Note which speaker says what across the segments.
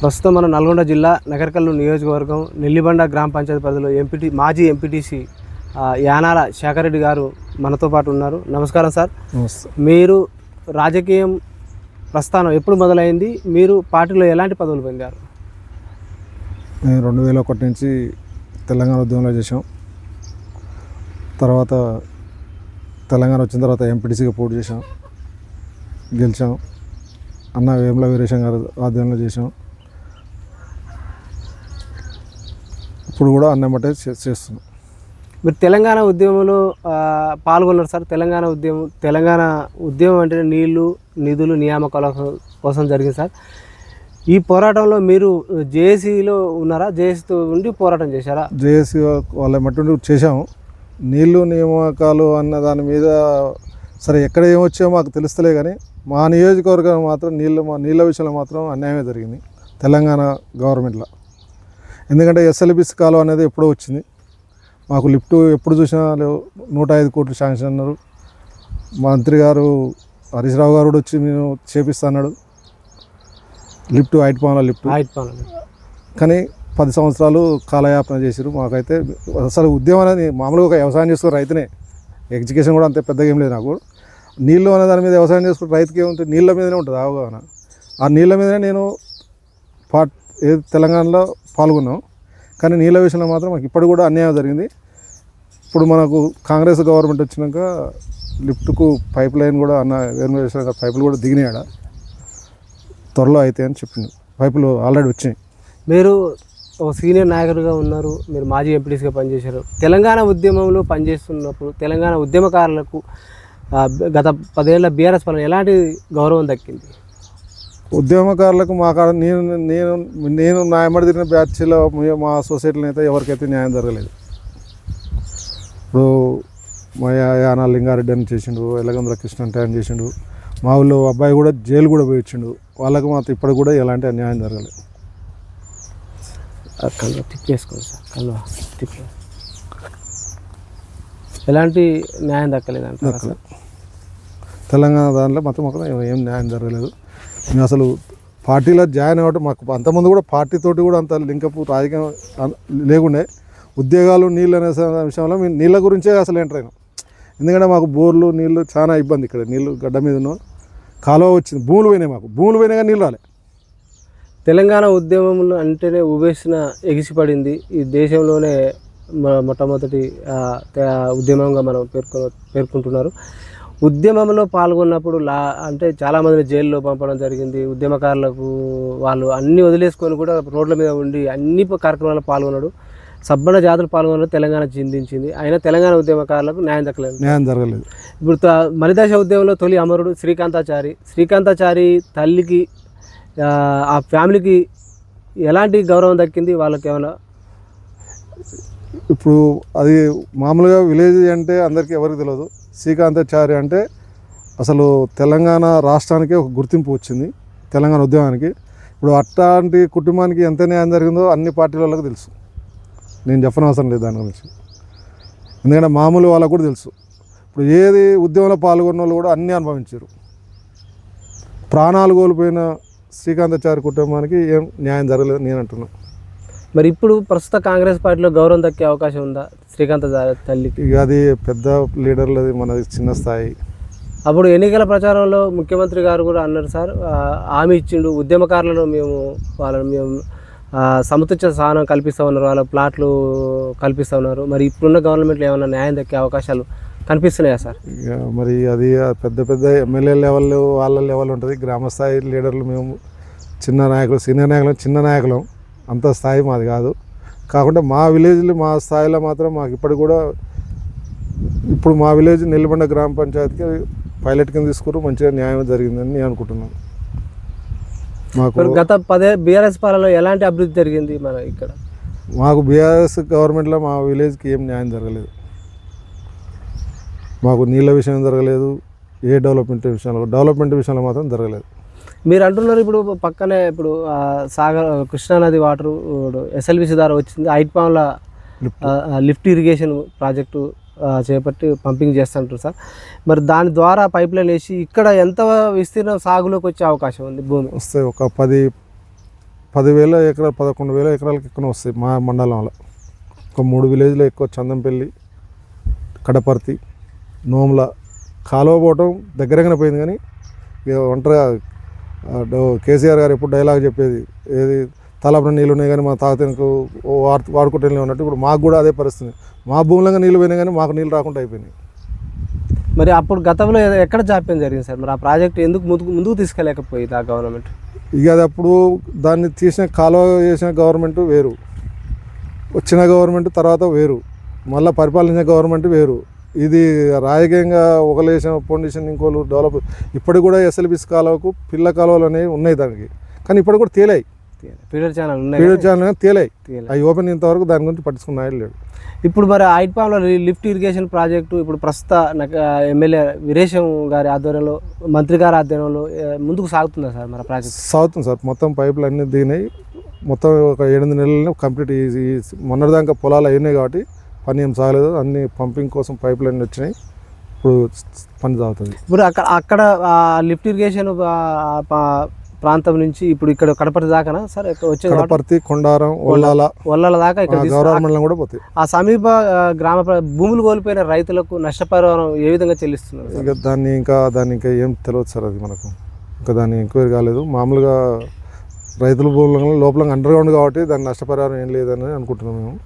Speaker 1: ప్రస్తుతం మన నల్గొండ జిల్లా నగరకల్లు నియోజకవర్గం నెల్లిబండ గ్రామ పంచాయతీ పరిధిలో మాజీ ఎంపీటీసీ యానాల శేఖర్ గారు మనతో పాటు ఉన్నారు. నమస్కారం సార్. మీరు రాజకీయం ప్రస్థానం ఎప్పుడు మొదలైంది? మీరు పార్టీలో ఎలాంటి పదవులు పొందారు?
Speaker 2: మేము 2001 నుంచి తెలంగాణ ఉద్యమంలో చేసాం. తర్వాత తెలంగాణ వచ్చిన తర్వాత ఎంపీటీసీగా పోటీ చేసాం, గెలిచాం. అన్న వేముల వీరేశం గారు ఆధ్వర్యంలో చేసాం. ఇప్పుడు కూడా అన్నమ్మటే చేస్తున్నాం.
Speaker 1: మీరు తెలంగాణ ఉద్యమంలో పాల్గొన్నారు సార్. తెలంగాణ ఉద్యమం అంటే నీళ్లు, నిధులు, నియామకాల కోసం జరిగింది సార్. ఈ పోరాటంలో మీరు జేఏసీలో ఉన్నారా? జేఏసీతో ఉండి పోరాటం చేశారా?
Speaker 2: జేఏసీ వాళ్ళ మట్టు చేసాము. నీళ్లు నియామకాలు అన్న దాని మీద సరే ఎక్కడ ఏమొచ్చాయో మాకు తెలుస్తలే, కానీ మా నియోజకవర్గం మాత్రం నీళ్ళ విషయంలో మాత్రం అన్యాయమే జరిగింది తెలంగాణ గవర్నమెంట్లో. ఎందుకంటే ఎస్ఎల్బిసి కాలువ అనేది ఎప్పుడో వచ్చింది. మాకు లిఫ్ట్ ఎప్పుడు చూసినా 105 కోట్లు శాంక్షన్ అన్నారు. మంత్రి గారు హరీష్ రావు గారు కూడా వచ్చి మేము చేపిస్తాడు లిఫ్ట్, ఐట్పాల లిఫ్ట్. కానీ 10 సంవత్సరాలు కాలయాపన చేశారు. మాకైతే అసలు ఉద్యమం అనేది మామూలుగా ఒక వ్యవసాయం చేసుకుని రైతునే, ఎడ్యుకేషన్ కూడా అంతే పెద్దగా ఏం లేదు నాకు. నీళ్ళు అనే దాని మీద వ్యవసాయం చేసుకుంటే రైతుకి ఏముంటుంది? నీళ్ళ మీదనే ఉంటుంది అవగాహన. ఆ నీళ్ళ మీదనే నేను తెలంగాణలో పాల్గొన్నాం. కానీ నీళ్ళ విషయంలో మాత్రం మాకు ఇప్పటికి కూడా అన్యాయం జరిగింది. ఇప్పుడు మనకు కాంగ్రెస్ గవర్నమెంట్ వచ్చినాక లిఫ్ట్కు పైప్ లైన్ కూడా వేసిన పైపులు కూడా దిగినాయాడ, త్వరలో అయితే అని చెప్పింది. పైపులు ఆల్రెడీ వచ్చినాయి.
Speaker 1: మీరు ఒక సీనియర్ నాయకుడిగా ఉన్నారు, మీరు మాజీ ఎంపీటీసీగా పనిచేశారు. తెలంగాణ ఉద్యమంలో పనిచేస్తున్నప్పుడు తెలంగాణ ఉద్యమకారులకు గత 10 ఏళ్ల బీఆర్ఎస్ పాలన ఎలాంటి గౌరవం దక్కింది?
Speaker 2: ఉద్యమకారులకు మా కాడ నేను న్యాయమడి తిరిగిన బ్యాచ్లో మా సొసైటీలో అయితే ఎవరికైతే న్యాయం జరగలేదు. ఇప్పుడు మా యానాల లింగారెడ్డి అని చేసిండు, ఎలగందుల కృష్ణ అంటే అని చేసిండు. మా ఊళ్ళో అబ్బాయి కూడా జైలు కూడా పోయి వచ్చిండు. వాళ్ళకు మాత్రం ఇప్పటికి కూడా ఎలాంటి అన్యాయం జరగలేదు.
Speaker 1: తిప్పేసుకోండి సార్, కల్వ తిప్పే ఎలాంటి న్యాయం దక్కలేదు అంటారు.
Speaker 2: తెలంగాణ దాంట్లో మొత్తం ఏం న్యాయం జరగలేదు. మేము అసలు పార్టీలో జాయిన్ అవ్వడం, మాకు అంతకుముందు కూడా పార్టీతోటి కూడా అంత లింకప్ రాజకీయం లేకుండే. ఉద్యోగాలు నీళ్ళు అనే విషయంలో మేము నీళ్ళ గురించే అసలు ఎంటర్ అయినాం. ఎందుకంటే మాకు బోర్లు నీళ్ళు చాలా ఇబ్బంది. ఇక్కడ నీళ్ళు గడ్డ మీద ఉన్న కాలువ వచ్చింది, భూములు పోయినాయి. మాకు భూములు పోయినా కానీ నీళ్ళు రాలే.
Speaker 1: తెలంగాణ ఉద్యమంలో అంటేనే ఉవేసిన ఎగిసిపడింది. ఈ దేశంలోనే మొట్టమొదటి ఉద్యమంగా మనం పేర్కొంటున్నారు. ఉద్యమంలో పాల్గొన్నప్పుడు అంటే చాలామందిని జైల్లో పంపడం జరిగింది. ఉద్యమకారులకు వాళ్ళు అన్నీ వదిలేసుకొని కూడా రోడ్ల మీద ఉండి అన్ని కార్యక్రమాల్లో పాల్గొన్నాడు. సబ్బన జాతులు పాల్గొనడం తెలంగాణ చిందించింది. అయినా తెలంగాణ ఉద్యమకారులకు న్యాయం జరగలేదు. ఇప్పుడు మలిదశ ఉద్యమంలో తొలి అమరుడు శ్రీకాంతాచారి తల్లికి, ఆ ఫ్యామిలీకి ఎలాంటి గౌరవం దక్కింది? వాళ్ళకి ఏమైనా
Speaker 2: ఇప్పుడు అది మామూలుగా విలేజ్ అంటే అందరికీ ఎవరికి తెలియదు. శ్రీకాంతాచారి అంటే అసలు తెలంగాణ రాష్ట్రానికి ఒక గుర్తింపు వచ్చింది, తెలంగాణ ఉద్యమానికి. ఇప్పుడు అట్లాంటి కుటుంబానికి ఎంత న్యాయం జరిగిందో అన్ని పార్టీల వాళ్ళకి తెలుసు. నేను చెప్పనవసరం లేదు దాని గురించి. ఎందుకంటే మామూలు వాళ్ళకు కూడా తెలుసు. ఇప్పుడు ఏది ఉద్యమంలో పాల్గొన్న వాళ్ళు కూడా అన్నీ అనుభవించారు. ప్రాణాలు కోల్పోయిన శ్రీకాంతాచారి కుటుంబానికి ఏం న్యాయం జరగలేదు నేను అంటున్నాను.
Speaker 1: మరి ఇప్పుడు ప్రస్తుత కాంగ్రెస్ పార్టీలో గౌరవం దక్కే అవకాశం ఉందా శ్రీకాంతాచారి తల్లికి?
Speaker 2: ఇక అది పెద్ద లీడర్లది, మనది చిన్న స్థాయి.
Speaker 1: అప్పుడు ఎన్నికల ప్రచారంలో ముఖ్యమంత్రి గారు కూడా అన్నారు సార్, హామీ ఇచ్చిండు, ఉద్యమకారులను మేము సముచిత స్థానం కల్పిస్తూ ఉన్నారు, వాళ్ళ ప్లాట్లు కల్పిస్తూ ఉన్నారు. మరి ఇప్పుడున్న గవర్నమెంట్లో ఏమైనా న్యాయం దక్కే అవకాశాలు కనిపిస్తున్నాయా సార్?
Speaker 2: ఇక మరి అది పెద్ద ఎమ్మెల్యే లెవెల్ వాళ్ళ లెవెల్ ఉంటుంది. గ్రామస్థాయి లీడర్లు మేము చిన్న నాయకులు, సీనియర్ నాయకులు, చిన్న నాయకులం. అంత స్థాయి మాది కాదు. కాకుండా మా విలేజ్లో మా స్థాయిలో మాత్రం మాకు ఇప్పటికి కూడా ఇప్పుడు మా విలేజ్ నెల్లిబండ గ్రామ పంచాయతీకి పైలట్ కింద తీసుకుని మంచిగా న్యాయం జరిగిందని నేను అనుకుంటున్నాను. మాకు
Speaker 1: గత 10 బీఆర్ఎస్ పాలనలో ఎలాంటి అభివృద్ధి జరిగింది మన ఇక్కడ?
Speaker 2: మాకు బీఆర్ఎస్ గవర్నమెంట్లో మా విలేజ్కి ఏం న్యాయం జరగలేదు. మాకు నీళ్ళ విషయం జరగలేదు, ఏ డెవలప్మెంట్ విషయంలో మాత్రం జరగలేదు.
Speaker 1: మీరు అంటున్నారు ఇప్పుడు పక్కనే ఇప్పుడు కృష్ణానది వాటర్ ఎస్ఎల్బిసి ద్వారా వచ్చింది, ఐట్పాల లిఫ్ట్ ఇరిగేషన్ ప్రాజెక్టు చేపట్టి పంపింగ్ చేస్తుంటారు సార్. మరి దాని ద్వారా పైప్ లైన్ వేసి ఇక్కడ ఎంత విస్తీర్ణ సాగులోకి వచ్చే అవకాశం ఉంది? భూమి
Speaker 2: వస్తే ఒక 10 10,000 ఎకరాలు 11,000 ఎకరాలకు ఎక్కువ వస్తాయి మా మండలంలో. ఒక 3 విలేజ్లో ఎక్కువ చందంపల్లి, కడపర్తి, నోముల కాలువ పోవటం దగ్గరగానే పోయింది. కానీ ఇక ఒంటరిగా కేసీఆర్ గారు ఎప్పుడు డైలాగ్ చెప్పేది ఏది తలపన నీళ్ళు ఉన్నాయి కానీ మా తాగుతానికి వాడుకుంటే ఉన్నట్టు ఇప్పుడు మాకు కూడా అదే పరిస్థితి. మా భూములంగా నీళ్ళు పోయినాయి కానీ మాకు నీళ్ళు రాకుండా అయిపోయినాయి.
Speaker 1: మరి అప్పుడు గతంలో ఎక్కడ జాప్యం జరిగింది సార్? మరి ఆ ప్రాజెక్ట్ ఎందుకు ముందుకు తీసుకెళ్ళలేకపోయింది ఆ గవర్నమెంట్?
Speaker 2: ఇక అది అప్పుడు దాన్ని తీసిన కాలువ చేసిన గవర్నమెంట్ వేరు, వచ్చిన గవర్నమెంట్ తర్వాత వేరు, మళ్ళీ పరిపాలించిన గవర్నమెంట్ వేరు. ఇది రాజకీయంగా ఒకలేసిన ఫౌండేషన్ ఇంకోళ్ళు డెవలప్. ఇప్పటికి కూడా ఎస్ఎల్బిసి కాలువకు పిల్ల కాలువలు అనేవి ఉన్నాయి దానికి, కానీ ఇప్పుడు కూడా తేలాయి.
Speaker 1: Feeder
Speaker 2: channel తేలాయి. అవి ఓపెన్ ఇంతవరకు దాని గురించి పట్టించుకున్నాయి లేదు.
Speaker 1: ఇప్పుడు మరి ఐట్పాంలో లిఫ్ట్ ఇరిగేషన్ ప్రాజెక్టు ఇప్పుడు ప్రస్తుత ఎమ్మెల్యే వీరేశం గారి ఆధ్వర్యంలో, మంత్రి గారి ఆధ్వర్యంలో ముందుకు సాగుతుందా సార్? మరి ప్రాజెక్ట్
Speaker 2: సాగుతుంది సార్. మొత్తం పైపులు అన్నీ దిగినాయి. మొత్తం ఒక 8 నెలలనే కంప్లీట్. మొన్నటిదాకా పొలాలు అయినాయి కాబట్టి పని ఏం సాగలేదు. అన్ని పంపింగ్ కోసం పైపులు అన్నీ వచ్చినాయి. ఇప్పుడు పని సాగుతుంది.
Speaker 1: ఇప్పుడు అక్కడ లిఫ్ట్ ఇరిగేషన్ ప్రాంతం నుంచి ఇప్పుడు ఇక్కడ కడపర్తి దాకా సార్ వచ్చే
Speaker 2: కడపర్తి, కొండారం,
Speaker 1: ఒల్లాల దాకా ఇక్కడ
Speaker 2: గవర్నమెంట్ కూడా పోతాయి.
Speaker 1: ఆ సమీప గ్రామ భూములు కోల్పోయిన రైతులకు నష్టపరిహారం ఏ విధంగా చెల్లిస్తున్నారు?
Speaker 2: ఇంకా దాన్ని ఇంకా ఏం తెలియదు సార్. అది మనకు ఇంకా దాన్ని ఎంక్వైరీ కాలేదు. మామూలుగా రైతుల భూములు లోపల అండర్ గ్రౌండ్ కాబట్టి దాని నష్టపరిహారం ఏం లేదని అనుకుంటున్నాం మేము.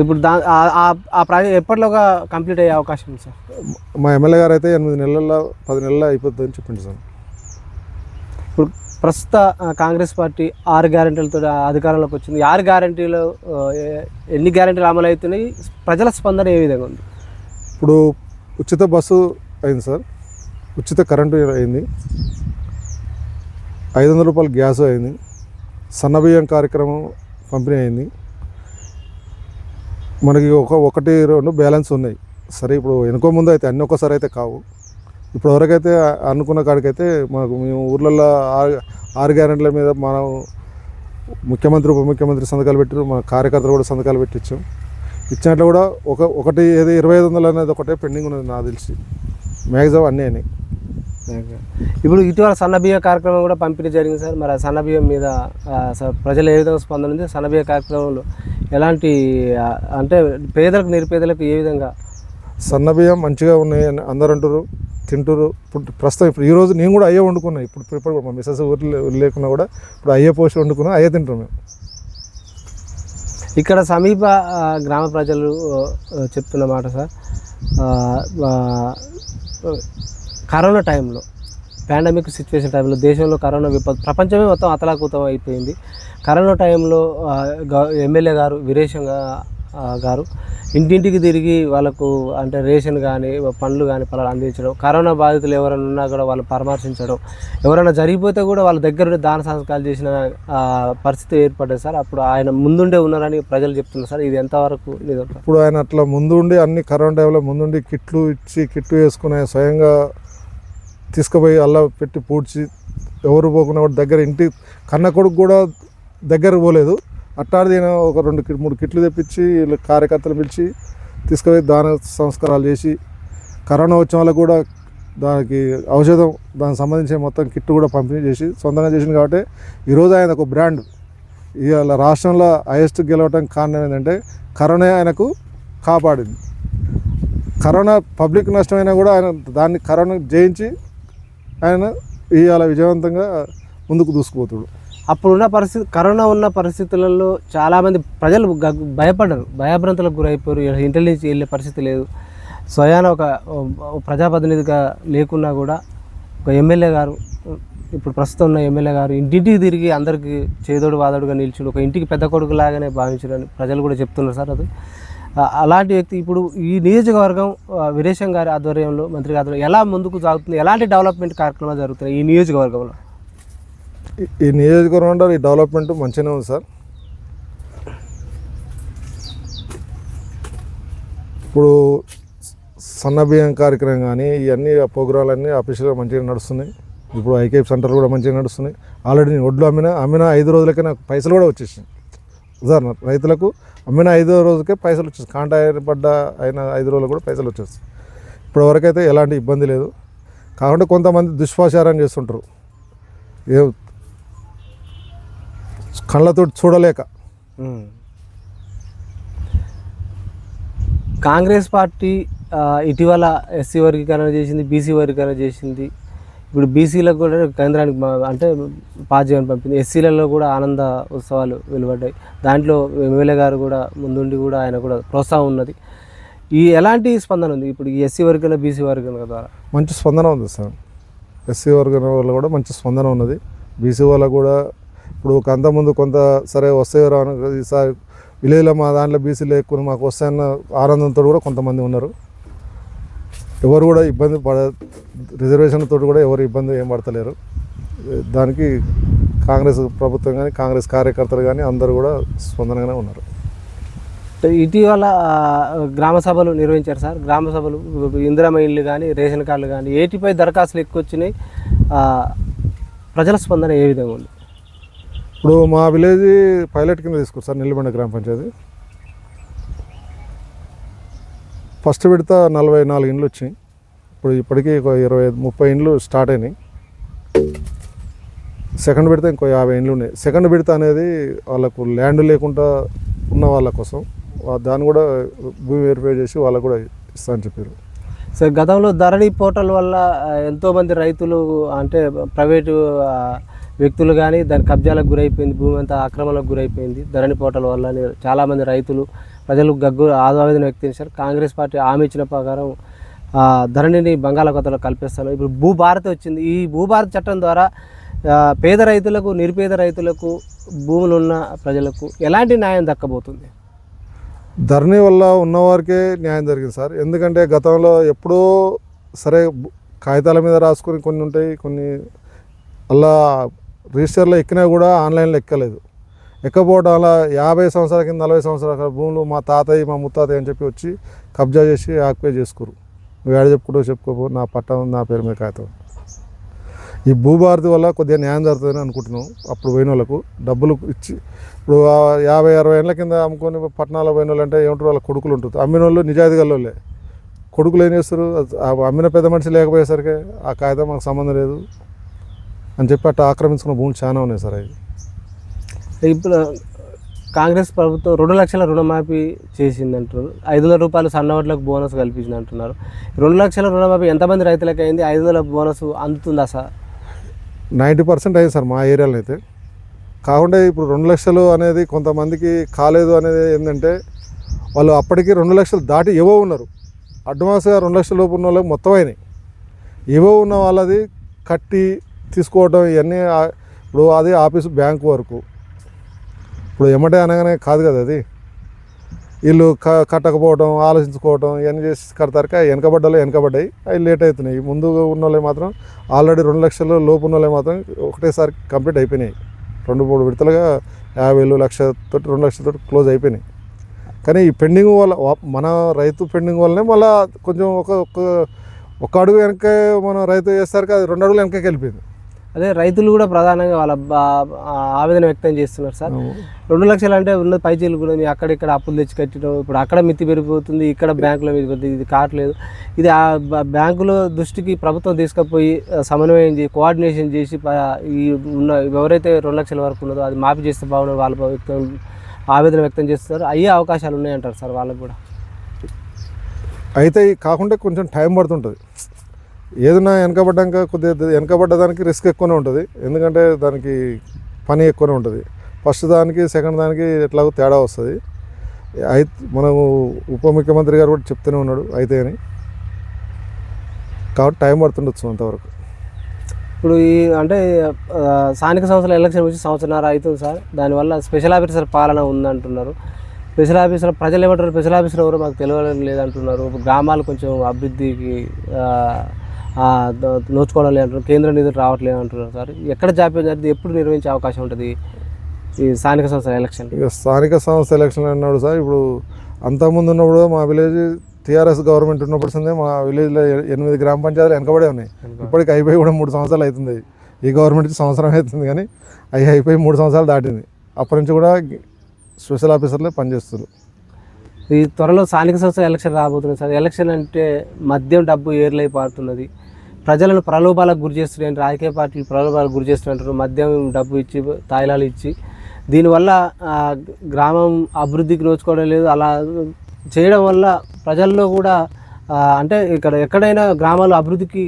Speaker 1: ఇప్పుడు ఆ ప్రాజెక్ట్ ఎప్పటిలోగా కంప్లీట్ అయ్యే అవకాశం ఉంది సార్?
Speaker 2: మా ఎమ్మెల్యే గారు అయితే 8 నెలల్లో 10 నెలల్లో అయిపోతుందని చెప్పింది సార్.
Speaker 1: ఇప్పుడు ప్రస్తుత కాంగ్రెస్ పార్టీ 6 గ్యారెంటీలతో అధికారంలోకి వచ్చింది. 6 గ్యారెంటీలు ఎన్ని గ్యారెంటీలు అమలు అవుతున్నాయి? ప్రజల స్పందన ఏ విధంగా ఉంది?
Speaker 2: ఇప్పుడు ఉచిత బస్సు అయింది సార్, ఉచిత కరెంటు అయింది, 500 రూపాయలు గ్యాస్ అయింది, సన్నబియ్యం కార్యక్రమం పంపిణీ అయింది. మనకి 1-2 బ్యాలెన్స్ ఉన్నాయి. సరే ఇప్పుడు వెనుకో ముందు అయితే అన్నీ ఒక్కసారి అయితే కావు. ఇప్పుడు వరకైతే అనుకున్న కాడికైతే మేము ఊర్లలో 6 గ్యారెంటీల మీద మనం ముఖ్యమంత్రి, ఉప ముఖ్యమంత్రి సంతకాలు పెట్టారు, మన కార్యకర్తలు కూడా సంతకాలు పెట్టి ఇచ్చాం. ఇచ్చినట్లు కూడా ఒకటి ఏదో 2500 అనేది ఒకటే పెండింగ్ ఉన్నది నాకు తెలిసి. మ్యాక్సిమం అన్నీ అయినాయి.
Speaker 1: ఇప్పుడు ఇటీవల సన్నబియ్య కార్యక్రమం కూడా పంపిణీ జరిగింది సార్. మరి సన్నబియ్యం మీద ప్రజలు ఏ విధంగా స్పందన ఉంది? సన్నబియ్య కార్యక్రమంలో ఎలాంటి అంటే పేదలకు నిరుపేదలకు ఏ విధంగా?
Speaker 2: సన్నబియ్యం మంచిగా ఉన్నాయి అని అందరూ అంటారు, తింటారు. ప్రస్తుతం ఇప్పుడు ఈరోజు నేను కూడా అయ్యే వండుకున్నాను. ఇప్పుడు మా మిస్సెస్ ఊర్లో లేకున్నా కూడా ఇప్పుడు అయ్యే పోస్ట్ వండుకున్నా, అయ్యే తింటాం మేము.
Speaker 1: ఇక్కడ సమీప గ్రామ ప్రజలు చెప్తున్న మాట సార్, కరోనా టైంలో, పాండమిక్ సిచ్యువేషన్ టైంలో దేశంలో కరోనా విపత్తు, ప్రపంచమే మొత్తం అతలాకుతం అయిపోయింది. కరోనా టైంలో ఎమ్మెల్యే గారు వీరేశం గారు ఇంటింటికి తిరిగి వాళ్ళకు అంటే రేషన్ కానీ పండ్లు కానీ ఫలాలు అందించడం, కరోనా బాధితులు ఎవరైనా ఉన్నా కూడా వాళ్ళు పరామర్శించడం, ఎవరైనా జరిగిపోతే కూడా వాళ్ళ దగ్గర దాన సంస్కారాలు చేసిన పరిస్థితి ఏర్పడ్డది సార్. అప్పుడు ఆయన ముందుండే ఉన్నారని ప్రజలు చెప్తున్నారు సార్. ఇది ఎంతవరకు నిజం?
Speaker 2: ఇప్పుడు ఆయన అట్లా ముందుండి అన్ని కరోనా టైంలో ముందుండి కిట్లు వేసుకుని వేసుకుని తీసుకుపోయి అల్లా పెట్టి పూడ్చి ఎవరు పోకుండా దగ్గర ఇంటి కన్న కొడుకు కూడా దగ్గర పోలేదు. అట్టాడిది ఒక 2-3 కిట్లు తెప్పించి కార్యకర్తలు పిలిచి తీసుకుపోయి దాన సంస్కారాలు చేసి, కరోనా వచ్చిన వాళ్ళకు కూడా దానికి ఔషధం దానికి సంబంధించిన మొత్తం కిట్ కూడా పంపిణీ చేసి సొంతంగా చేసింది. కాబట్టి ఈరోజు ఆయన ఒక బ్రాండ్. ఇవాళ రాష్ట్రంలో హైయెస్ట్ గెలవడానికి కారణం ఏంటంటే కరోనా ఆయనకు కాపాడింది. కరోనా పబ్లిక్ నష్టమైనా కూడా ఆయన దాన్ని కరోనా జయించి ఆయన ఇవాళ విజయవంతంగా ముందుకు దూసుకుపోతాడు.
Speaker 1: అప్పుడున్న పరిస్థితి, కరోనా ఉన్న పరిస్థితులలో చాలామంది ప్రజలు భయపడ్డారు, భయభ్రాంతులకు గురైపోయారు. ఇంటెలిజెన్స్ వెళ్ళే పరిస్థితి లేదు. స్వయాన ఒక ప్రజాప్రతినిధిగా లేకున్నా కూడా ఒక ఎమ్మెల్యే గారు, ఇప్పుడు ప్రస్తుతం ఉన్న ఎమ్మెల్యే గారు ఇంటింటికి తిరిగి అందరికీ చేదోడు వాదోడుగా నిలిచిండు. ఒక ఇంటికి పెద్ద కొడుకు లాగానే భావించారని ప్రజలు కూడా చెప్తున్నారు సార్. అది అలాంటి వ్యక్తి ఇప్పుడు ఈ నియోజకవర్గం వీరేశం గారి ఆధ్వర్యంలో, మంత్రి గారు ఎలా ముందుకు సాగుతుంది? ఎలాంటి డెవలప్మెంట్ కార్యక్రమాలు జరుగుతున్నాయి ఈ నియోజకవర్గంలో?
Speaker 2: ఈ నియోజకవర్గంలో ఈ డెవలప్మెంట్ మంచిగానే ఉంది సార్. ఇప్పుడు సన్నబియ్యం కార్యక్రమం కానీ ఇవన్నీ ప్రోగ్రాంలన్నీ ఆఫీసులో మంచిగా నడుస్తున్నాయి. ఇప్పుడు ఐకేఎఫ్ సెంటర్ కూడా మంచిగా నడుస్తున్నాయి. ఆల్రెడీ నేను వడ్లు అమ్మిన 5 రోజులకే నాకు పైసలు కూడా వచ్చేసాయి. ఉదాహరణ రైతులకు అమ్మిన 5వ రోజుకే పైసలు వచ్చేస్తాయి. కాంటా అయిన 5 రోజులు కూడా పైసలు వచ్చేస్తాయి. ఇప్పటివరకైతే ఎలాంటి ఇబ్బంది లేదు. కాకుండా కొంతమంది దుష్ప్రచారం చేస్తుంటారు. కళ్ళతో చూడలేక.
Speaker 1: కాంగ్రెస్ పార్టీ ఇటీవల ఎస్సీ వర్గీకరణ చేసింది, బీసీ వర్గీకరణ చేసింది. ఇప్పుడు బీసీలకు కూడా కేంద్రానికి అంటే పాజిటివ్ పంపింది. ఎస్సీలలో కూడా ఆనంద ఉత్సవాలు వెలువడ్డాయి. దాంట్లో ఎమ్మెల్యే గారు కూడా ముందుండి కూడా ఆయన కూడా ప్రోత్సాహం ఉన్నది. ఎలాంటి స్పందన ఉంది ఇప్పుడు ఈ ఎస్సీ వర్గీకరణ, బీసీ వర్గీకరణ ద్వారా?
Speaker 2: మంచి స్పందన ఉంది సార్. ఎస్సీ వర్గం వల్ల కూడా మంచి స్పందన ఉన్నది. బీసీ వాళ్ళకు కూడా ఇప్పుడు అంతకుముందు కొంత సరే వస్తాయో ఈసారి విలేజ్లో మా దాంట్లో బీసీలు ఎక్కువ మాకు వస్తాయన్న ఆనందంతో కూడా కొంతమంది ఉన్నారు. ఎవరు కూడా ఇబ్బంది రిజర్వేషన్తో కూడా ఎవరు ఇబ్బంది ఏం పడతలేరు. దానికి కాంగ్రెస్ ప్రభుత్వం కానీ కాంగ్రెస్ కార్యకర్తలు కానీ అందరూ కూడా స్పందనగానే ఉన్నారు.
Speaker 1: ఇటీవల గ్రామ సభలు నిర్వహించారు సార్. గ్రామ సభలు ఇందిరమ్మ ఇళ్ళు కానీ రేషన్ కార్డులు కానీ ఏటిపై దరఖాస్తులు ఎక్కువ వచ్చినాయి. ప్రజల స్పందన ఏ విధంగా ఉంది?
Speaker 2: ఇప్పుడు మా విలేజ్ పైలట్ కింద తీసుకొచ్చు సార్. నెల్లిబండ గ్రామ పంచాయతీ ఫస్ట్ విడత 44 ఇండ్లు వచ్చినాయి. ఇప్పటికీ 20-30 ఇండ్లు స్టార్ట్ అయినాయి. సెకండ్ విడత ఇంకో 50 ఇండ్లు ఉన్నాయి. సెకండ్ విడత అనేది వాళ్ళకు ల్యాండ్ లేకుండా ఉన్న వాళ్ళ కోసం దాన్ని కూడా భూమి వెరిఫై చేసి వాళ్ళకు కూడా ఇస్తా అని చెప్పారు.
Speaker 1: సో గతంలో ధరణి పోర్టల్ వల్ల ఎంతోమంది రైతులు అంటే ప్రైవేటు వ్యక్తులు కానీ దాని కబ్జాలకు గురైపోయింది, భూమి అంతా ఆక్రమణకు గురైపోయింది ధరణి పోర్టల్ వల్ల. చాలామంది రైతులు ప్రజలు ఆవేదన వ్యక్తం చేశారు. కాంగ్రెస్ పార్టీ హామీ ఇచ్చిన ప్రకారం ధరణిని బంగాళాఖాతంలో కల్పిస్తాను. ఇప్పుడు భూభారతి వచ్చింది. ఈ భూభారతి చట్టం ద్వారా పేద రైతులకు, నిరుపేద రైతులకు, భూములు ఉన్న ప్రజలకు ఎలాంటి న్యాయం దక్కబోతుంది?
Speaker 2: ధరణి వల్ల ఉన్నవారికే న్యాయం జరిగింది సార్. ఎందుకంటే గతంలో ఎప్పుడో సరే కాగితాల మీద రాసుకొని కొన్ని ఉంటాయి, కొన్ని అలా రిజిస్టర్లో ఎక్కినా కూడా ఆన్లైన్లో ఎక్కలేదు. ఎక్కపోవడం వల్ల 50 సంవత్సరాల కింద 40 సంవత్సరాల భూములు మా తాతయ్య మా ముత్తాతయ్య అని చెప్పి వచ్చి కబ్జా చేసి ఆక్యుపై చేసుకోరు. నువ్వు ఏడ చెప్పుకోపో నా పట్టం నా పేరు మీద కాగితం. ఈ భూభారతి వల్ల కొద్దిగా న్యాయం జరుగుతుందని అనుకుంటున్నాం. అప్పుడు పోయిన వాళ్ళకు డబ్బులు ఇచ్చి ఇప్పుడు 50-60 ఏళ్ళ కింద అమ్ముకొని పట్టణాలు పోయిన వాళ్ళు అంటే ఏమిటో వాళ్ళ కొడుకులు ఉంటుంది. అమ్మిన వాళ్ళు నిజాయితీ గల్లోళ్ళే. కొడుకులు ఏం చేస్తారు, అమ్మిన పెద్ద మనిషి లేకపోయేసరికి ఆ కాగితం మాకు సంబంధం లేదు అని చెప్పి అట్లా ఆక్రమించుకున్న భూములు చాలా ఉన్నాయి సార్. అవి
Speaker 1: ఇప్పుడు కాంగ్రెస్ ప్రభుత్వం 2 లక్షల రుణమాఫీ చేసింది అంటున్నారు. 500 రూపాయలు సన్నవడ్లకు బోనస్ కల్పించింది అంటున్నారు. 2 లక్షల రుణమాఫీ ఎంతమంది రైతులకు అయింది? 500 బోనస్ అందుతుందా సార్?
Speaker 2: 90% అయింది సార్ మా ఏరియాలో అయితే. కాకుండా ఇప్పుడు 2 లక్షలు అనేది కొంతమందికి కాలేదు అనేది ఏంటంటే వాళ్ళు అప్పటికి 2 లక్షలు దాటి ఏవో ఉన్నారు. అడ్వాన్స్గా 2 లక్షల లోపు ఉన్న వాళ్ళకి మొత్తం అయినాయి. ఏవో ఉన్న వాళ్ళది కట్టి తీసుకోవడం ఇవన్నీ ఇప్పుడు అది ఆఫీసు బ్యాంకు వరకు. ఇప్పుడు ఎమ్మటే అనగానే కాదు కదా అది. వీళ్ళు కట్టకపోవడం, ఆలోచించుకోవడం ఇవన్నీ చేసి కడతారుక వెనకబడ్డాయి. అవి లేట్ అవుతున్నాయి. ముందు ఉన్న వాళ్ళే మాత్రం ఆల్రెడీ 2 లక్షల లోపు ఉన్న వాళ్ళే మాత్రం ఒకటేసారి కంప్లీట్ అయిపోయినాయి. 2-3 విడతలుగా 50,000 లక్షతోటి 2 లక్షలతో క్లోజ్ అయిపోయినాయి. కానీ ఈ పెండింగ్ వల్ల మన రైతు పెండింగ్ వల్లనే మళ్ళీ కొంచెం ఒక అడుగు వెనక మన రైతు చేస్తారు కదా, 2 అడుగులు వెనకకి వెళ్ళిపోయింది.
Speaker 1: అదే రైతులు కూడా ప్రధానంగా వాళ్ళ ఆవేదన వ్యక్తం చేస్తున్నారు సార్. 2 లక్షలు అంటే ఉన్న పైచీలు కూడా అక్కడిక్కడ అప్పులు తెచ్చి కట్టడం, ఇప్పుడు అక్కడ మిత్తి పెరిగిపోతుంది, ఇక్కడ బ్యాంకులో పెరిగిపోతుంది. ఇది కావట్లేదు. ఇది ఆ బ్యాంకుల దృష్టికి ప్రభుత్వం తీసుకుపోయి సమన్వయం చేసి కోఆర్డినేషన్ చేసి ఈ ఉన్న ఎవరైతే 2 లక్షల వరకు ఉన్నదో అది మాఫీ చేస్తే బాగుండదు వాళ్ళ ఆవేదన వ్యక్తం చేస్తారు. అయ్యే అవకాశాలు ఉన్నాయంటారు సార్ వాళ్ళకు కూడా?
Speaker 2: అయితే కాకుండా కొంచెం టైం పడుతుంటుంది. ఏదైనా వెనకబడ్డాక కొద్దిగా వెనకబడ్డదానికి రిస్క్ ఎక్కువనే ఉంటుంది. ఎందుకంటే దానికి పని ఎక్కువనే ఉంటుంది. ఫస్ట్ దానికి సెకండ్ దానికి ఎట్లాగో తేడా వస్తుంది. అయితే మనము ఉప ముఖ్యమంత్రి గారు కూడా చెప్తూనే ఉన్నాడు అయితే అని. కాబట్టి టైం పడుతుండొచ్చు అంతవరకు.
Speaker 1: ఇప్పుడు ఈ అంటే స్థానిక సంస్థల ఎలక్షన్ వచ్చి 1.5 సంవత్సరం అవుతుంది సార్. దానివల్ల స్పెషల్ ఆఫీసర్ పాలన ఉందంటున్నారు. స్పెషల్ ఆఫీసర్ ప్రజలు ఏమంటారు, స్పెషల్ ఆఫీసర్ ఎవరో మాకు తెలియడం లేదంటున్నారు. గ్రామాలు కొంచెం అభివృద్ధికి నోచుకోవడం లేదంటున్నారు. కేంద్ర నిధులు రావట్లేదు అంటున్నారు సార్. ఎక్కడ జాప్యం జరిగింది, ఎప్పుడు నిర్వహించే అవకాశం ఉంటుంది ఈ స్థానిక సంస్థల ఎలక్షన్?
Speaker 2: ఇక స్థానిక సంస్థ ఎలక్షన్ అన్నాడు సార్. ఇప్పుడు అంతకుముందు ఉన్నప్పుడు మా విలేజ్ టీఆర్ఎస్ గవర్నమెంట్ ఉన్నప్పుడు మా విలేజ్లో 8 గ్రామ పంచాయతీలు వెనకబడే ఉన్నాయి. ఇప్పటికి అయిపోయి కూడా 3 సంవత్సరాలు అవుతుంది. ఈ గవర్నమెంట్కి సంవత్సరం అవుతుంది కానీ అవి అయిపోయి 3 సంవత్సరాలు దాటింది. అప్పటి నుంచి కూడా స్పెషల్ ఆఫీసర్లే పనిచేస్తారు.
Speaker 1: ఈ త్వరలో స్థానిక సంస్థల ఎలక్షన్ రాబోతుంది సార్. ఎలక్షన్ అంటే మద్యం డబ్బు ఏర్లై పారుతున్నది. ప్రజలను ప్రలోభాలకు గురి చేస్తున్నాయి. రాజకీయ పార్టీలు ప్రలోభాలకు గురి చేస్తుంటారు. మద్యం డబ్బు ఇచ్చి తాయిలాలు ఇచ్చి దీనివల్ల ఆ, గ్రామం అభివృద్ధికి నోచుకోవడం లేదు. అలా చేయడం వల్ల ప్రజల్లో కూడా అంటే ఇక్కడ ఎక్కడైనా గ్రామాలు అభివృద్ధికి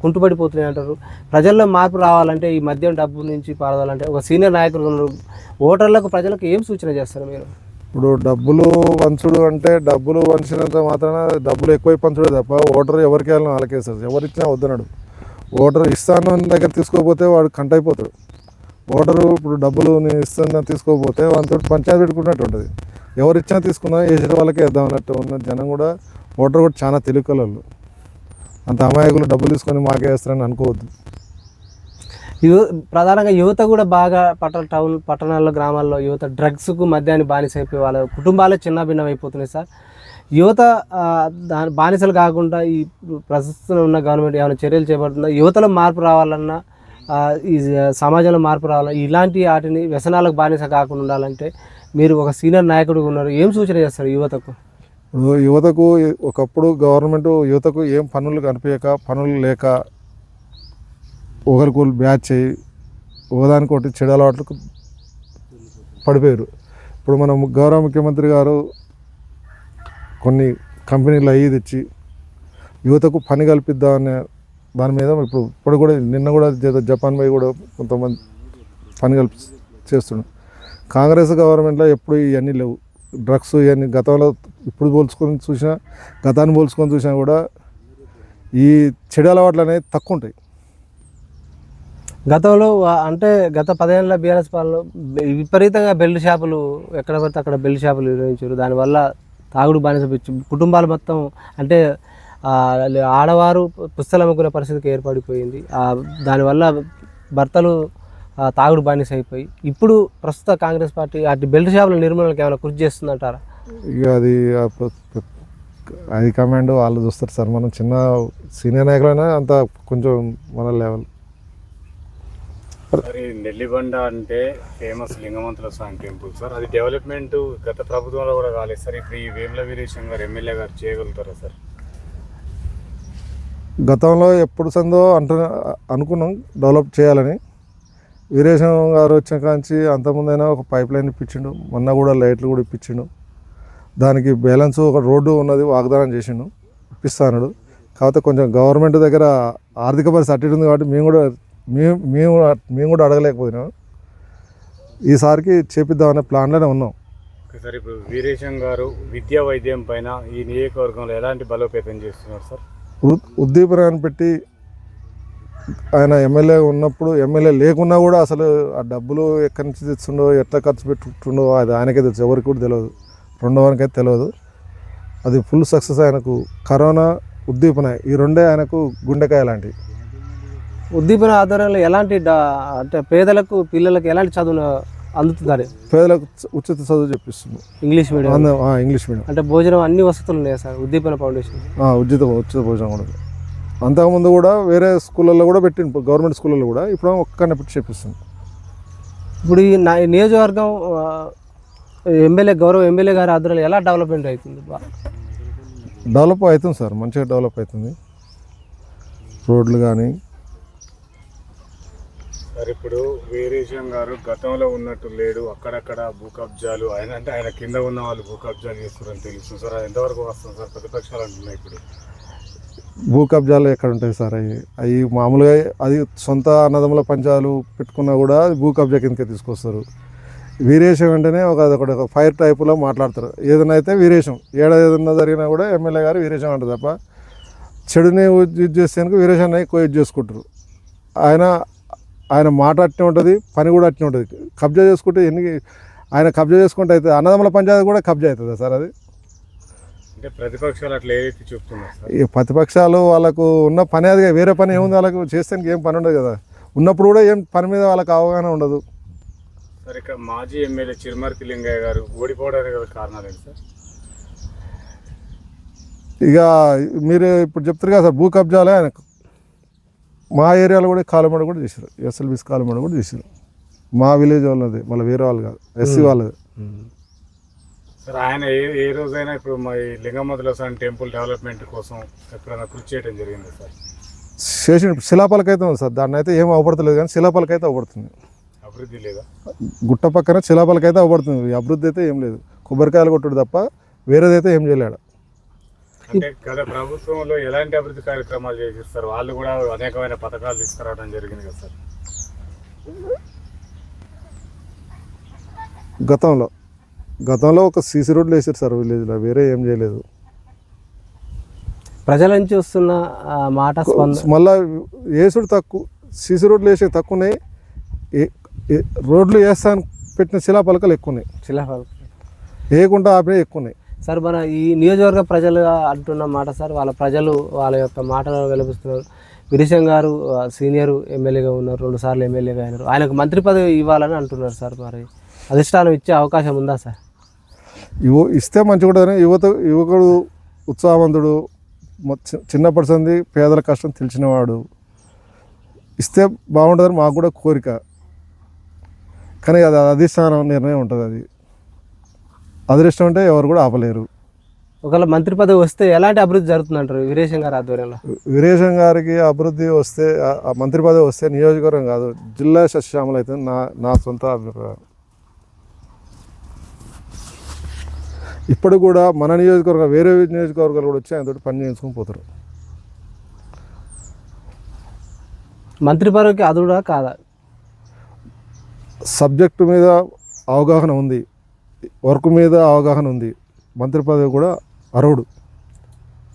Speaker 1: కుంటుపడిపోతున్నాయి అంటారు. ప్రజల్లో మార్పు రావాలంటే ఈ మద్యం డబ్బు నుంచి పారదాలంటే ఒక సీనియర్ నాయకులు ఉన్నారు. ఓటర్లకు ప్రజలకు ఏం సూచన చేస్తారు మీరు?
Speaker 2: ఇప్పుడు డబ్బులు పంచుడు అంటే డబ్బులు పంచినంత మాత్రాన డబ్బులు ఎక్కువ పంచుడే తప్ప ఓటర్ ఎవరికి వెళ్ళినా వాళ్ళకేస్తారు. ఎవరిచ్చినా వద్దన్నాడు. ఓటర్ ఇస్తాను దగ్గర తీసుకోకపోతే వాడు కంట అయిపోతాడు. ఓటరు ఇప్పుడు డబ్బులు నేను ఇస్తాను తీసుకోకపోతే వాళ్ళతో పంచాయతీ పెట్టుకున్నట్టు ఉంటుంది. ఎవరిచ్చినా తీసుకున్నా వేసే వాళ్ళకే వేద్దాం అన్నట్టు ఉన్న జనం కూడా ఓటర్ కూడా చాలా తెలివికలలు. అంత అమాయకులు డబ్బులు తీసుకొని మాకే వేస్తారని అనుకోవద్దు.
Speaker 1: ప్రధానంగా యువత కూడా బాగా పట్టణాల్లో గ్రామాల్లో యువత డ్రగ్స్కు మద్యాన్ని బానిస అయిపోయి వాళ్ళ కుటుంబాలే చిన్న భిన్నం అయిపోతున్నాయి సార్. యువత దాని బానిసలు కాకుండా ఈ ప్రస్తుతం ఉన్న గవర్నమెంట్ ఏమైనా చర్యలు చేపడుతుందా? యువతలో మార్పు రావాలన్నా ఈ సమాజంలో మార్పు రావాలన్నా ఇలాంటి వాటిని వ్యసనాలకు బానిస కాకుండా ఉండాలంటే మీరు ఒక సీనియర్ నాయకుడు ఉన్నారు, ఏం సూచన చేస్తారు యువతకు?
Speaker 2: ఇప్పుడు యువతకు ఒకప్పుడు గవర్నమెంట్ యువతకు ఏం పనులు కనిపించక పనులు లేక ఒకరికొకరు బ్యాచ్ అయ్యి ఒకదానికొకటి చెడు అలవాట్లకు పడిపోయారు. ఇప్పుడు మన గౌరవ ముఖ్యమంత్రి గారు కొన్ని కంపెనీలు అయ్యి తెచ్చి యువతకు పని కల్పిద్దామనే దాని మీద ఇప్పుడు కూడా నిన్న కూడా జపాన్ పోయి కూడా కొంతమంది పని చేస్తున్నాడు. కాంగ్రెస్ గవర్నమెంట్లో ఎప్పుడు ఇవన్నీ లేవు. డ్రగ్స్ ఇవన్నీ గతంలో ఇప్పుడు గతాన్ని పోల్చుకొని చూసినా కూడా ఈ చెడు అలవాట్లు అనేవి తక్కువ ఉంటాయి.
Speaker 1: గతంలో అంటే గత 10 ఏళ్ళ బీఆర్ఎస్ పాలనలో విపరీతంగా బెల్ట్ షాపులు ఎక్కడ పడితే అక్కడ బెల్ట్ షాపులు నిర్వహించారు. దానివల్ల తాగుడు బానిస కుటుంబాలు మొత్తం అంటే ఆడవారు పుస్తలు అమ్ముకునే పరిస్థితికి ఏర్పడిపోయింది. దానివల్ల భర్తలు తాగుడు బానిస అయిపోయి ఇప్పుడు ప్రస్తుత కాంగ్రెస్ పార్టీ అటు బెల్ట్ షాపుల నిర్మూలనకు ఏమైనా కృషి చేస్తుందంటారా?
Speaker 2: ఇక అది హైకమాండ్ వాళ్ళు చూస్తారు సార్. మనం చిన్న సీనియర్ నాయకులైనా అంత కొంచెం మన లెవెల్.
Speaker 3: మరి నెల్లిబండ అంటే ఫేమస్ లింగమంతుల స్వామి టెంపుల్ సార్. అది డెవలప్మెంట్ గత ప్రభుత్వంలో కూడా కాలేదు సార్. ఇప్పుడు ఈ వేముల వీరేశం గారు ఎమ్మెల్యే గారు చేయగలుగుతారా సార్?
Speaker 2: గతంలో ఎప్పుడు సందో అనుకున్నాం డెవలప్ చేయాలని. వీరేశం గారు వచ్చిన కాంచి అంతకుముందైనా ఒక పైప్ లైన్ ఇప్పించిండు, మొన్న కూడా లైట్లు కూడా ఇప్పించిండు. దానికి బ్యాలెన్స్ ఒక రోడ్డు ఉన్నది వాగ్దానం చేసిండు, ఇప్పిస్తాడు. కాకపోతే కొంచెం గవర్నమెంట్ దగ్గర ఆర్థిక పరిస్థితి అట్టి ఉంది కాబట్టి మేము కూడా అడగలేకపోయినాం. ఈసారికి చేపిద్దామనే ప్లాన్లోనే ఉన్నాం.
Speaker 3: సార్ ఇప్పుడు వీరేశం గారు విద్యా వైద్యం పైన ఈ నియోజకవర్గంలో ఎలాంటి బలోపేతం చేస్తున్నారు సార్?
Speaker 2: ఉద్దీపనాన్ని పెట్టి ఆయన ఎమ్మెల్యే ఉన్నప్పుడు ఎమ్మెల్యే లేకున్నా కూడా అసలు ఆ డబ్బులు ఎక్కడి నుంచి తెచ్చుండో ఎట్లా ఖర్చు పెట్టుకుంటుండో అది ఆయనకే తెలుసు, ఎవరికి కూడా తెలియదు, రెండో వానికైతే తెలియదు. అది ఫుల్ సక్సెస్. ఆయనకు కరోనా ఉద్దీపన ఈ రెండే ఆయనకు గుండెకాయ లాంటివి.
Speaker 1: ఉద్దీపన ఆధ్వర్యంలో ఎలాంటి అంటే పేదలకు పిల్లలకు ఎలాంటి చదువులు అందుతున్నారు?
Speaker 2: పేదలకు ఉచిత చదువు చెప్పిస్తుంది.
Speaker 1: ఇంగ్లీష్ మీడియం
Speaker 2: ఇంగ్లీష్ మీడియం
Speaker 1: అంటే భోజనం అన్ని వసతులు ఉన్నాయి సార్ ఉద్దీపన ఫౌండేషన్.
Speaker 2: ఉచిత భోజనం కూడా. అంతకుముందు కూడా వేరే స్కూళ్ళల్లో కూడా పెట్టింది, గవర్నమెంట్ స్కూళ్ళల్లో కూడా. ఇప్పుడు ఒక్కనే పెట్టి చెప్పిస్తుంది.
Speaker 1: ఇప్పుడు ఈ నియోజకవర్గం గౌరవ ఎమ్మెల్యే గారి ఆధ్వర్యంలో ఎలా డెవలప్మెంట్ అవుతుంది?
Speaker 2: డెవలప్ అవుతుంది సార్, మంచిగా డెవలప్ అవుతుంది. రోడ్లు కానీ.
Speaker 3: సార్ ఇప్పుడు వీరేశం గారు గతంలో ఉన్నట్టు లేడు, అక్కడక్కడ భూ కబ్జాలు ఆయన కింద ఉన్న వాళ్ళు భూ కబ్జాలు చేస్తున్నారని తెలుస్తుంది సార్. అది ఎంతవరకు వస్తుంది సార్? ప్రతిపక్షాలు అంటున్నాయి ఇప్పుడు
Speaker 2: భూ కబ్జాలు ఎక్కడ ఉంటాయి సార్? అవి మామూలుగా అది సొంత అన్నదమ్ముల పంచాలు పెట్టుకున్నా కూడా భూ కబ్జా కిందకే తీసుకొస్తారు. వీరేశం వెంటనే ఒక ఫైర్ టైపులో మాట్లాడతారు. ఏదైనా అయితే వీరేశం, ఏదైనా జరిగినా కూడా ఎమ్మెల్యే గారు వీరేశం అంటారు తప్ప చెడుని యూజ్ చేసేందుకు వీరేశాన్ని ఎక్కువ యూజ్ చేసుకుంటారు. ఆయన మాట అట్నే ఉంటుంది, పని కూడా అట్నే ఉంటుంది. కబ్జా చేసుకుంటే ఆయన కబ్జా చేసుకుంటే అయితే అన్నదమ్ముల పంచాయతీ కూడా కబ్జా అవుతుందా సార్? అది
Speaker 3: అంటే ప్రతిపక్షాలు అట్లా ఏదైతే చెప్తున్నారు సార్.
Speaker 2: ఈ ప్రతిపక్షాలు వాళ్ళకు ఉన్న పని అది, వేరే పని ఏముంది వాళ్ళకు చేస్తే ఏం పని ఉండదు కదా. ఉన్నప్పుడు కూడా ఏం పని మీద వాళ్ళకి అవగాహన ఉండదు.
Speaker 3: సార్ ఇక్కడ మాజీ ఎమ్మెల్యే చిరుమర్తి లింగయ్య గారు ఓడిపోవడానికి గల కారణాలు ఏంటి సార్?
Speaker 2: ఇక మీరు ఇప్పుడు చెప్తారు కదా సార్, భూ కబ్జాలే ఆయనకు. మా ఏరియాలో కూడా కాలుమడి కూడా చేశారు, ఎస్ఎల్బీస్ కాలుమడి కూడా చేశారు. మా విలేజ్ వాళ్ళది, మళ్ళీ వేరే వాళ్ళు కాదు, ఎస్సీ వాళ్ళది.
Speaker 3: సార్ ఆయన ఏ రోజైనా ఇప్పుడు మా లింగమంతుల స్వామి టెంపుల్ డెవలప్మెంట్ కోసం ఎప్పుడైనా కృషి చేయడం జరిగింది సార్?
Speaker 2: చేసిన శిలాపలకైతే ఉంది సార్, దాన్ని అయితే ఏం అవపడతలేదు కానీ శిలాపలకైతే అవపడుతుంది.
Speaker 3: అభివృద్ధి లేదా?
Speaker 2: గుట్ట పక్కన శిలాపలకైతే అవబడుతుంది, అభివృద్ధి అయితే ఏం లేదు. కొబ్బరికాయలు కొట్టుడు తప్ప వేరేదైతే ఏం చేయలేడు.
Speaker 3: అంటే గత ప్రభుత్వంలో ఎలాంటి అభివృద్ధి కార్యక్రమాలు చేసిస్తారు? వాళ్ళు కూడా అనేకమైన పథకాలు తీసుకురావడం జరిగింది కదా సార్.
Speaker 2: గతంలో ఒక సీసీ రోడ్లు వేసారు సార్ విలేజ్లో, వేరే ఏం చేయలేదు.
Speaker 1: ప్రజల నుంచి వస్తున్న మాట
Speaker 2: మళ్ళా వేసుడు తక్కువ, సీసీ రోడ్లు వేసే తక్కువ ఉన్నాయి, రోడ్లు వేస్తాను పెట్టిన శిలాపలకలు ఎక్కువ ఉన్నాయి, వేయకుండా ఆపినవి ఎక్కువ ఉన్నాయి.
Speaker 1: సార్ మన ఈ నియోజకవర్గ ప్రజలు అంటున్న మాట సార్, ప్రజలు వాళ్ళ యొక్క మాటలు వెలిపిస్తున్నారు. వీరేశం గారు సీనియర్ ఎమ్మెల్యేగా ఉన్నారు, 2 సార్లు ఎమ్మెల్యేగా అయినారు, ఆయనకు మంత్రి పదవి ఇవ్వాలని అంటున్నారు సార్. మరి అధిష్టానం ఇచ్చే అవకాశం ఉందా సార్?
Speaker 2: ఇస్తే మంచిగా ఉంటుందని యువకుడు ఉత్సాహవంతుడు, చిన్నప్పటి సంది పేదల కష్టం తెలిసినవాడు, ఇస్తే బాగుంటుందని మాకు కూడా కోరిక. కానీ అది అధిష్టానం నిర్ణయం ఉంటుంది, అది అదృష్టం అంటే ఎవరు కూడా ఆపలేరు.
Speaker 1: ఒకవేళ మంత్రి పదవి వస్తే ఎలాంటి అభివృద్ధి జరుగుతుందంటారు వీరేశం గారి ఆధ్వర్యంలో?
Speaker 2: వీరేశం గారికి అభివృద్ధి వస్తే, ఆ మంత్రి పదవి వస్తే నియోజకవర్గం కాదు జిల్లా సస్యశ్యామలు అవుతుంది నా సొంత అభిప్రాయం. ఇప్పుడు కూడా మన నియోజకవర్గం వేరే నియోజకవర్గాలు కూడా వచ్చి ఆయనతో పని చేయించుకొని పోతారు.
Speaker 1: మంత్రి పదవికి అదుడా కాదా?
Speaker 2: సబ్జెక్టు మీద అవగాహన ఉంది, వర్క్ మీద అవగాహన ఉంది, మంత్రి పదవి కూడా అర్హుడు.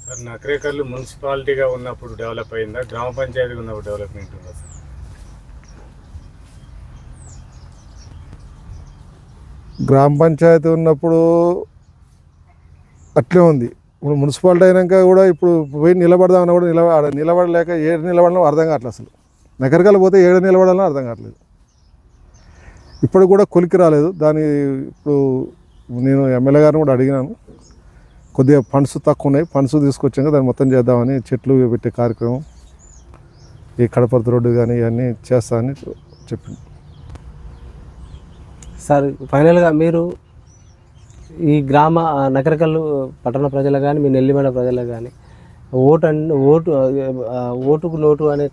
Speaker 3: సార్ నకరేకల్లు మున్సిపాలిటీగా ఉన్నప్పుడు డెవలప్ అయిందా, గ్రామ పంచాయతీగా ఉన్నప్పుడు డెవలప్మెంట్ ఉందా సార్?
Speaker 2: గ్రామ పంచాయతీ ఉన్నప్పుడు అట్లే ఉంది. ఇప్పుడు మున్సిపాలిటీ అయినాక కూడా ఇప్పుడు పోయి నిలబడదామన్నా కూడా నిలబడలేక ఏడు నిలబడడం అర్థం కావట్లేదు. అసలు నకరికల్ పోతే ఏడు నిలబడాలని అర్థం కావట్లేదు. ఇప్పుడు కూడా కొలికి రాలేదు దాని. ఇప్పుడు నేను ఎమ్మెల్యే గారిని కూడా అడిగినాను, కొద్దిగా ఫండ్స్ తక్కువ ఉన్నాయి, ఫండ్స్ తీసుకొచ్చాక దాన్ని మొత్తం చేద్దామని చెట్లు పెట్టే కార్యక్రమం, ఈ కడపర్తి రోడ్డు కానీ ఇవన్నీ చేస్తామని చెప్పింది.
Speaker 1: సార్ ఫైనల్గా మీరు ఈ గ్రామ నకరికల్లు పట్టణ ప్రజలు కానీ మీ నెల్లిమడ ప్రజలకు కానీ ఓటుకు నోటు అనే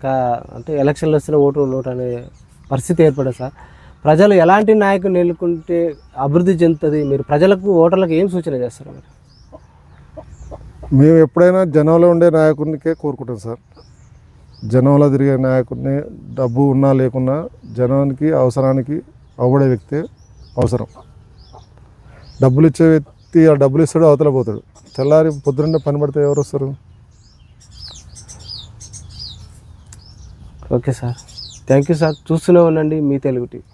Speaker 1: అంటే ఎలక్షన్లు వస్తున్న ఓటు నోటు అనే పరిస్థితి ఏర్పడదు సార్. ప్రజలు ఎలాంటి నాయకుని ఎన్నుకుంటే అభివృద్ధి చెందుతుంది? మీరు ప్రజలకు ఓటర్లకు ఏం సూచన చేస్తారు?
Speaker 2: మేము ఎప్పుడైనా జనంలో ఉండే నాయకునికే కోరుకుంటాం సార్. జనంలో తిరిగే నాయకుడిని, డబ్బు ఉన్నా లేకున్నా జనానికి అవసరానికి అవ్వడే వ్యక్తి అవసరం. డబ్బులు ఇచ్చే వ్యక్తి ఆ డబ్బులు ఇస్తాడు, అవతల పోతాడు. తెల్లారి పొద్దున్నే పని పడితే ఎవరు వస్తారు?
Speaker 1: Okay sir, thank you sir. చూస్తూనే ఉండండి మీ తెలుగు టీవీ.